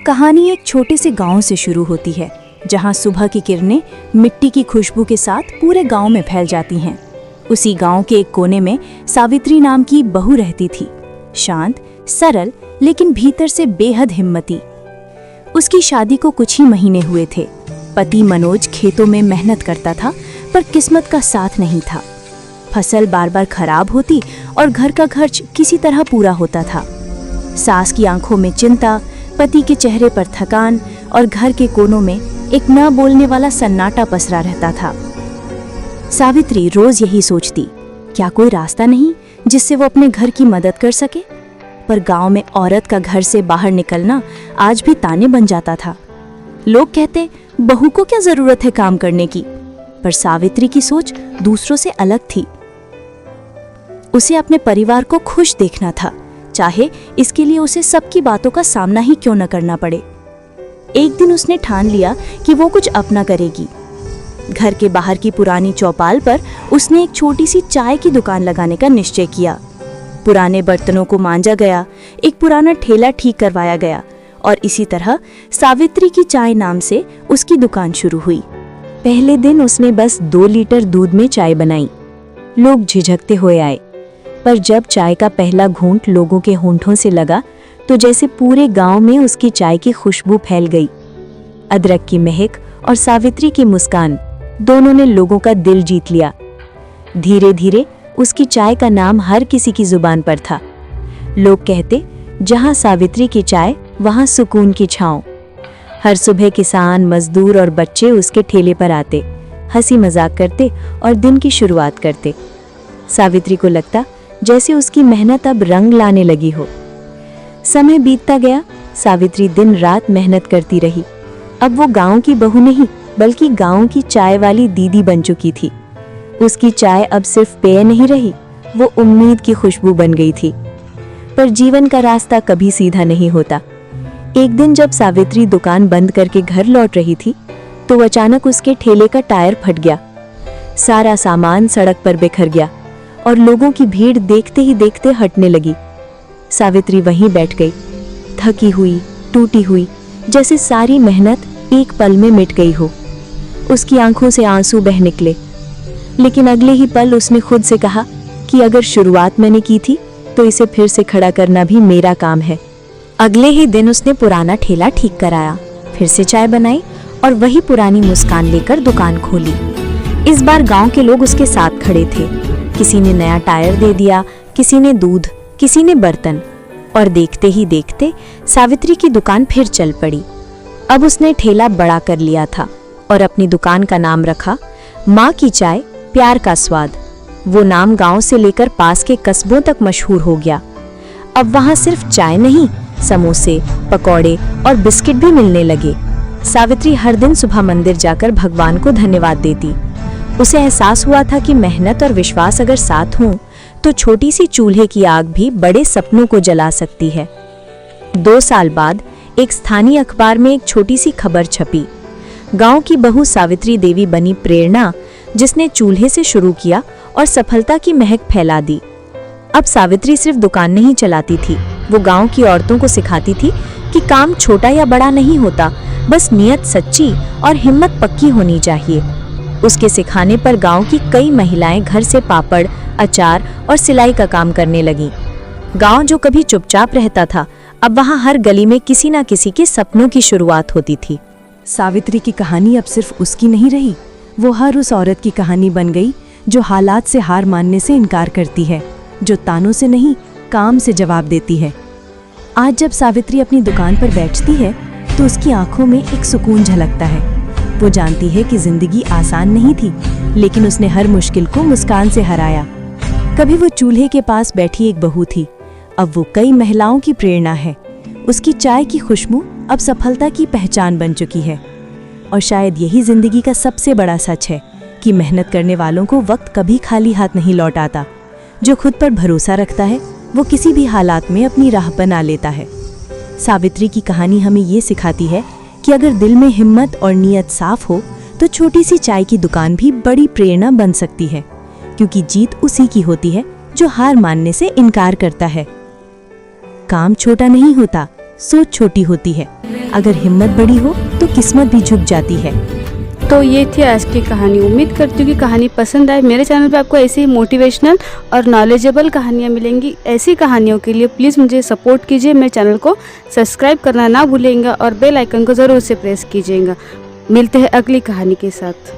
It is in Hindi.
कहानी एक छोटे से गांव से शुरू होती है, जहां सुबह की किरणें मिट्टी की खुशबू के साथ पूरे गांव में फैल जाती हैं। उसी गांव के एक कोने में सावित्री नाम की बहू रहती थी, शांत, सरल, लेकिन भीतर से बेहद हिम्मती। उसकी शादी को कुछ ही महीने हुए थे। पति मनोज खेतों में मेहनत करता था, पर किस्मत का साथ नहीं था। फसल बार बार खराब होती और घर का खर्च किसी तरह पूरा होता था। सास की आंखों में चिंता, पति के चेहरे पर थकान और घर के कोनों में एक न बोलने वाला सन्नाटा पसरा रहता था। सावित्री रोज यही सोचती, क्या कोई रास्ता नहीं जिससे वो अपने घर की मदद कर सके। पर गांव में औरत का घर से बाहर निकलना आज भी ताने बन जाता था। लोग कहते, बहू को क्या जरूरत है काम करने की। पर सावित्री की सोच दूसरों से अलग थी। उसे अपने परिवार को खुश देखना था, चाहे इसके लिए उसे सबकी बातों का सामना ही क्यों न करना पड़े। एक दिन उसने ठान लिया कि वो कुछ अपना करेगी। घर के बाहर की पुरानी चौपाल पर उसने एक छोटी सी चाय की दुकान लगाने का निश्चय किया। पुराने बर्तनों को मांजा गया, एक पुराना ठेला ठीक करवाया गया और इसी तरह सावित्री की चाय नाम से उसकी दुकान शुरू हुई। पहले दिन उसने बस 2 लीटर दूध में चाय बनाई। लोग झिझकते हुए आए, पर जब चाय का पहला घूंट लोगों के होंठों से लगा तो जैसे पूरे गांव में उसकी चाय की खुशबू फैल गई। अदरक की महक और सावित्री की मुस्कान दोनों ने लोगों का दिल जीत लिया। धीरे धीरे उसकी चाय का नाम हर किसी की जुबान पर था। लोग कहते, जहां सावित्री की चाय वहां सुकून की छांव। हर सुबह किसान, मजदूर और बच्चे उसके ठेले पर आते, हंसी मजाक करते और दिन की शुरुआत करते। सावित्री को लगता जैसे उसकी मेहनत अब रंग लाने लगी हो। समय बीतता गया, सावित्री दिन रात मेहनत करती रही। अब वो गांव की बहू नहीं, बल्कि गांव की चाय वाली दीदी बन चुकी थी। उसकी चाय अब सिर्फ पेय नहीं रही, वो उम्मीद की खुशबू बन गई थी। पर जीवन का रास्ता कभी सीधा नहीं होता। एक दिन जब सावित्री दुकान बंद करके घर लौट रही थी, तो अचानक उसके ठेले का टायर फट गया। सारा सामान सड़क पर बिखर गया और लोगों की भीड़ देखते ही देखते हटने लगी। सावित्री वहीं बैठ गई, थकी हुई, टूटी हुई, जैसे सारी मेहनत एक पल में मिट गई हो। उसकी आंखों से आंसू बह निकले, लेकिन अगले ही पल उसने खुद से कहा कि अगर शुरुआत मैंने की थी तो इसे फिर से खड़ा करना भी मेरा काम है। अगले ही दिन उसने पुराना ठेला ठीक कराया, फिर से चाय बनाई और वही पुरानी मुस्कान लेकर दुकान खोली। इस बार गांव के लोग उसके साथ खड़े थे। किसी ने नया टायर दे दिया, किसी ने दूध, किसी ने बर्तन, और देखते ही देखते सावित्री की दुकान फिर चल पड़ी। अब उसने ठेला बड़ा कर लिया था और अपनी दुकान का नाम रखा माँ की चाय, प्यार का स्वाद। वो नाम गांव से लेकर पास के कस्बों तक मशहूर हो गया। अब वहां सिर्फ चाय नहीं, समोसे, पकौड़े और बिस्किट भी मिलने लगे। सावित्री हर दिन सुबह मंदिर जाकर भगवान को धन्यवाद देती। उसे एहसास हुआ था कि मेहनत और विश्वास अगर साथ हों तो छोटी सी चूल्हे की आग भी बड़े सपनों को जला सकती है। 2 साल बाद एक स्थानीय अखबार में एक छोटी सी खबर छपी। गांव की बहू सावित्री देवी बनी प्रेरणा, जिसने चूल्हे से शुरू किया और सफलता की महक फैला दी। अब सावित्री सिर्फ दुकान नहीं चलाती थी, वो गांव की औरतों को सिखाती थी कि काम छोटा या बड़ा नहीं होता, बस नियत सच्ची और हिम्मत पक्की होनी चाहिए। उसके सिखाने पर गांव की कई महिलाएं घर से पापड़, अचार और सिलाई का काम करने लगीं। गांव जो कभी चुपचाप रहता था, अब वहां हर गली में किसी न किसी के सपनों की शुरुआत होती थी। सावित्री की कहानी अब सिर्फ उसकी नहीं रही, वो हर उस औरत की कहानी बन गई जो हालात से हार मानने से इनकार करती है, जो तानों से नहीं, काम से जवाब देती है। आज जब सावित्री अपनी दुकान पर बैठती है तो उसकी आंखों में एक सुकून झलकता है। वो जानती है कि जिंदगी आसान नहीं थी, लेकिन उसने हर मुश्किल को मुस्कान से हराया। कभी वो चूल्हे के पास बैठी एक बहू थी, अब वो कई महिलाओं की प्रेरणा है। उसकी चाय की खुशबू अब सफलता की पहचान बन चुकी है। और शायद यही जिंदगी का सबसे बड़ा सच है कि मेहनत करने वालों को वक्त कभी खाली हाथ नहीं लौट आता। जो खुद पर भरोसा रखता है, वो किसी भी हालात में अपनी राह बना लेता है। सावित्री की कहानी हमें ये सिखाती है कि अगर दिल में हिम्मत और नीयत साफ हो तो छोटी सी चाय की दुकान भी बड़ी प्रेरणा बन सकती है, क्योंकि जीत उसी की होती है जो हार मानने से इनकार करता है। काम छोटा नहीं होता, सोच छोटी होती है। अगर हिम्मत बड़ी हो तो किस्मत भी झुक जाती है। तो ये थी आज की कहानी। उम्मीद करती हूँ कि कहानी पसंद आए। मेरे चैनल पे आपको ऐसी ही मोटिवेशनल और नॉलेजेबल कहानियाँ मिलेंगी। ऐसी कहानियों के लिए प्लीज़ मुझे सपोर्ट कीजिए। मेरे चैनल को सब्सक्राइब करना ना भूलेंगे और बेल आइकन को ज़रूर से प्रेस कीजिएगा। मिलते हैं अगली कहानी के साथ।